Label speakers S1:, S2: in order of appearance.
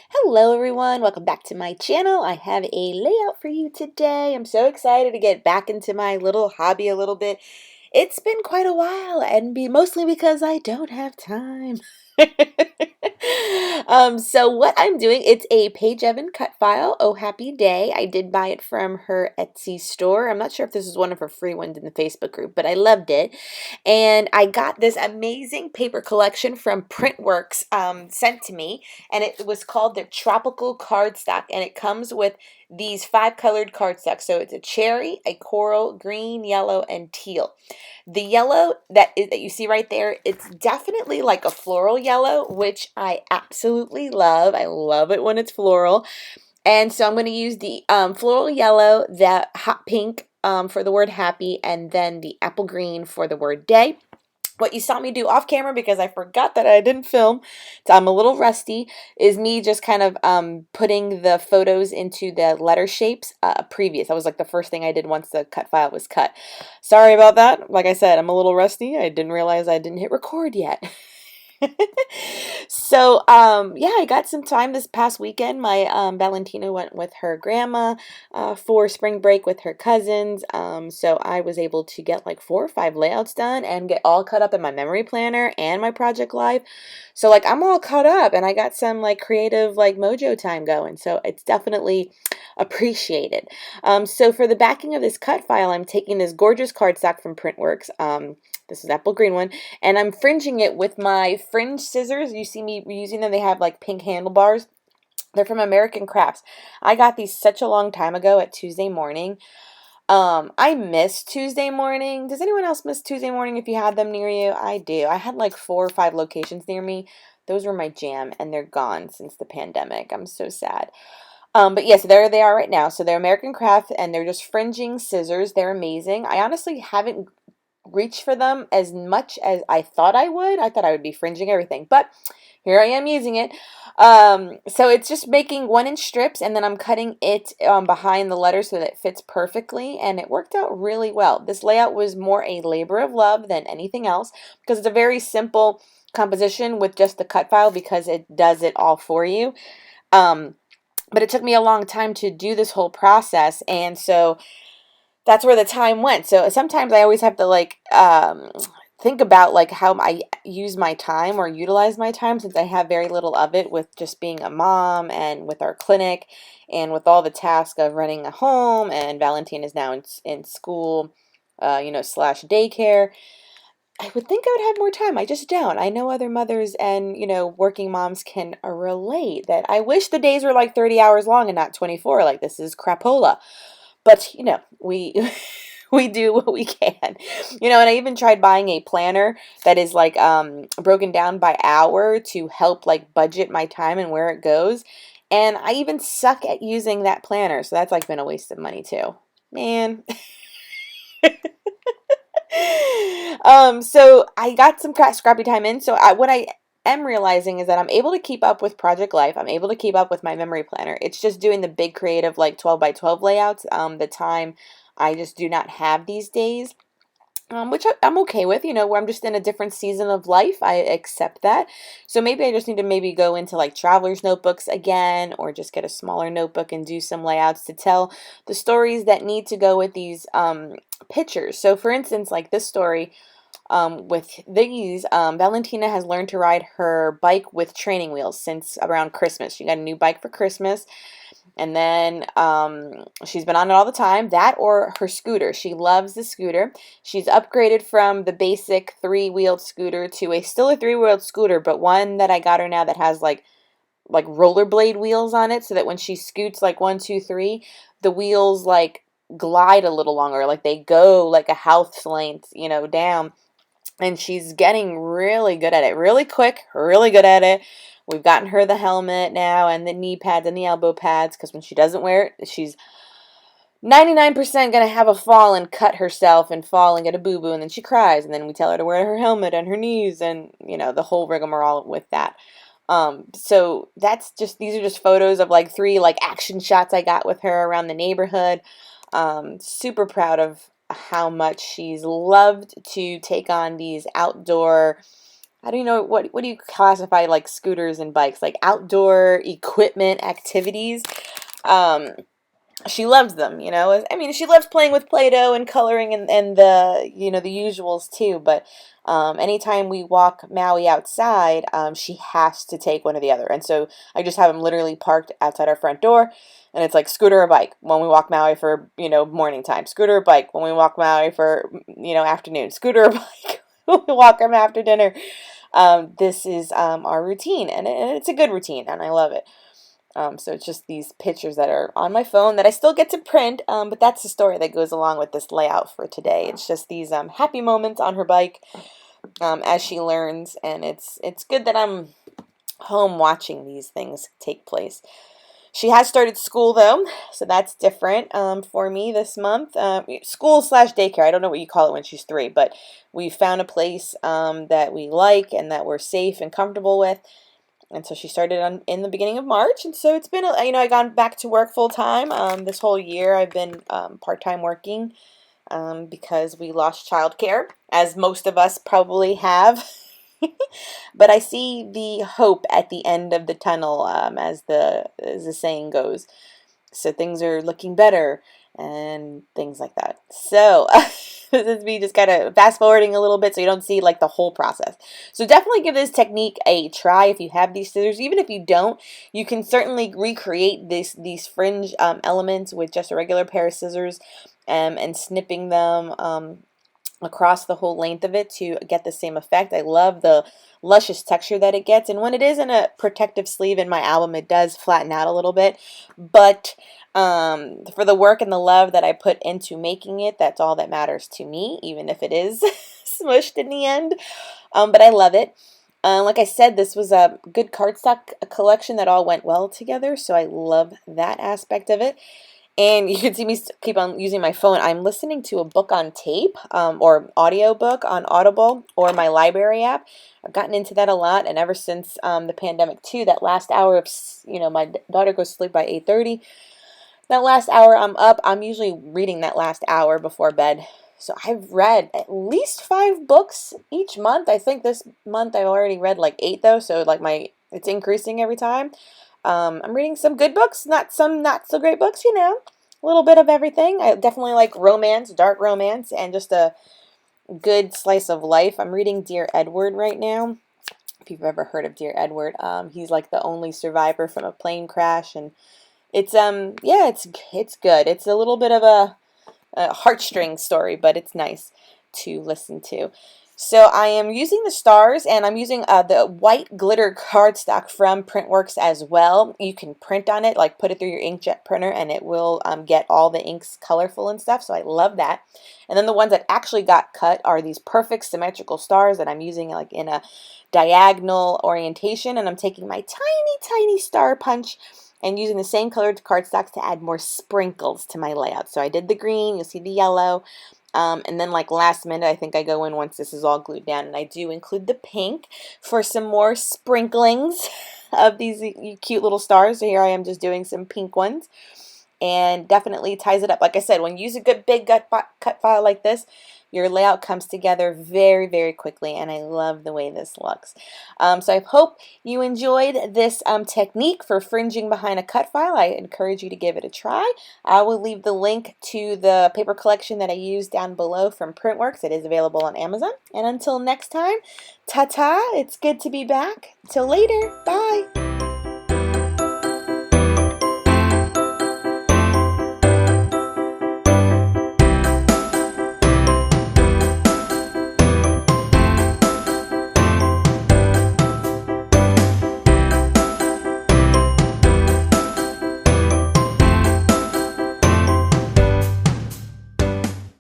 S1: Hello everyone, welcome back to my channel. I have a layout for you today. I'm so excited to get back into my little hobby a little bit. It's been quite a while and mostly because I don't have time. So what I'm doing, it's a Paige Evan cut file. Oh, happy day. I did buy it from her Etsy store. I'm not sure if this is one of her free ones in the Facebook group, but I loved it. And I got this amazing paper collection from Printworks sent to me, and it was called the Tropical Cardstock, and it comes with these 5 colored cardstocks. So it's a cherry, a coral, green, yellow, and teal. The yellow that you see right there, it's definitely like a floral yellow, which I absolutely love. I love it when it's floral. And so I'm going to use the floral yellow, the hot pink for the word happy, and then the apple green for the word day. What you saw me do off camera, because I forgot that I didn't film, so I'm a little rusty, is me just kind of putting the photos into the letter shapes previous. That was like the first thing I did once the cut file was cut. Sorry about that. Like I said, I'm a little rusty. I didn't realize I didn't hit record yet. So, yeah, I got some time this past weekend. My Valentina went with her grandma for spring break with her cousins. So I was able to get like 4 or 5 layouts done and get all cut up in my memory planner and my project live. So like I'm all caught up and I got some like creative like mojo time going. So it's definitely appreciated. So for the backing of this cut file, I'm taking this gorgeous cardstock from Printworks. This is apple green one, and I'm fringing it with my fringe scissors. You see me using them. They have like pink handlebars. They're from American Crafts. I got these such a long time ago at Tuesday Morning. I miss Tuesday Morning. Does anyone else miss Tuesday Morning if you had them near you? I do. I had like 4 or 5 locations near me. Those were my jam, and they're gone since the pandemic. I'm so sad. But yes, there they are right now. So they're American Craft, and they're just fringing scissors. They're amazing. I honestly haven't reach for them as much as I thought I would. I thought I would be fringing everything, but here I am using it. So it's just making 1-inch strips, and then I'm cutting it behind the letters so that it fits perfectly, and it worked out really well. This layout was more a labor of love than anything else because it's a very simple composition with just the cut file because it does it all for you. But it took me a long time to do this whole process, and so that's where the time went. So sometimes I always have to like think about like how I use my time or utilize my time, since I have very little of it with just being a mom and with our clinic and with all the tasks of running a home, and Valentine is now in school, slash daycare. I would think I would have more time. I just don't. I know other mothers and, working moms can relate that I wish the days were like 30 hours long and not 24. Like this is crapola. But, we we do what we can. And I even tried buying a planner that is like broken down by hour to help like budget my time and where it goes. And I even suck at using that planner. So that's like been a waste of money too. Man. So I got some scrappy time in. So what I am realizing is that I'm able to keep up with Project Life. I'm able to keep up with my memory planner. It's just doing the big creative like 12 by 12 layouts. The time I just do not have these days. Which I'm okay with, where I'm just in a different season of life. I accept that. So maybe I just need to maybe go into like traveler's notebooks again, or just get a smaller notebook and do some layouts to tell the stories that need to go with these pictures. So for instance, like this story, with these, Valentina has learned to ride her bike with training wheels since around Christmas. She got a new bike for Christmas. And then she's been on it all the time. That or her scooter. She loves the scooter. She's upgraded from the basic 3-wheeled scooter to still a 3-wheeled scooter, but one that I got her now that has like rollerblade wheels on it, so that when she scoots like 1, 2, 3, the wheels like glide a little longer, like they go like a house length, down. And she's getting really good at it. Really quick, really good at it. We've gotten her the helmet now and the knee pads and the elbow pads, because when she doesn't wear it, she's 99% going to have a fall and cut herself and fall and get a boo-boo, and then she cries, and then we tell her to wear her helmet and her knees and, the whole rigmarole with that. So these are just photos of like 3 like action shots I got with her around the neighborhood. Super proud of how much she's loved to take on these outdoor I don't know, what do you classify like scooters and bikes, like outdoor equipment activities. Um, she loves them, you know. I mean, she loves playing with Play-Doh and coloring and the, you know, the usuals too. But anytime we walk Maui outside, she has to take one or the other. And so I just have them literally parked outside our front door. And it's like scooter or bike when we walk Maui for, you know, morning time. Scooter or bike when we walk Maui for, you know, afternoon. Scooter or bike when we walk them after dinner. This is our routine. And it's a good routine. And I love it. So it's just these pictures that are on my phone that I still get to print, but that's the story that goes along with this layout for today. It's just these happy moments on her bike as she learns, and it's good that I'm home watching these things take place. She has started school though, so that's different for me this month. School slash daycare, I don't know what you call it when she's 3, but we found a place that we like and that we're safe and comfortable with. And so she started in the beginning of March, and so it's been, you know, I gone back to work full time. This whole year I've been part-time working because we lost childcare, as most of us probably have. But I see the hope at the end of the tunnel, as the saying goes. So things are looking better and things like that. So this is me just kind of fast forwarding a little bit so you don't see like the whole process. So definitely give this technique a try if you have these scissors. Even if you don't, you can certainly recreate these fringe elements with just a regular pair of scissors and snipping them across the whole length of it to get the same effect. I love the luscious texture that it gets, and when it is in a protective sleeve in my album, it does flatten out a little bit, but for the work and the love that I put into making it, that's all that matters to me, even if it is smushed in the end. But I love it. Like I said, this was a good cardstock collection that all went well together, so I love that aspect of it. And you can see me keep on using my phone. I'm listening to a book on tape, or audio book on Audible or my library app. I've gotten into that a lot, and ever since the pandemic too, that last hour of, you know, my daughter goes to sleep by 8:30. That last hour I'm up, I'm usually reading that last hour before bed. So I've read at least 5 books each month. I think this month I've already read like 8 though, so like it's increasing every time. I'm reading some good books, some not so great books, you know, a little bit of everything. I definitely like romance, dark romance, and just a good slice of life. I'm reading Dear Edward right now. If you've ever heard of Dear Edward, he's like the only survivor from a plane crash, and it's yeah, it's good. It's a little bit of a heartstring story, but it's nice to listen to. So I am using the stars, and I'm using the white glitter cardstock from Printworks as well. You can print on it, like put it through your inkjet printer, and it will get all the inks colorful and stuff, so I love that. And then the ones that actually got cut are these perfect symmetrical stars that I'm using like in a diagonal orientation, and I'm taking my tiny star punch and using the same colored cardstocks to add more sprinkles to my layout. So I did the green, you'll see the yellow, and then like last minute I think I go in once this is all glued down, and I do include the pink for some more sprinklings of these cute little stars. So here I am just doing some pink ones, and definitely ties it up. Like I said, when you use a good big cut file like this, your layout comes together very quickly, and I love the way this looks. So I hope you enjoyed this technique for fringing behind a cut file. I encourage you to give it a try. I will leave the link to the paper collection that I used down below from Printworks. It is available on Amazon. And until next time, ta-ta, it's good to be back. Till later, bye.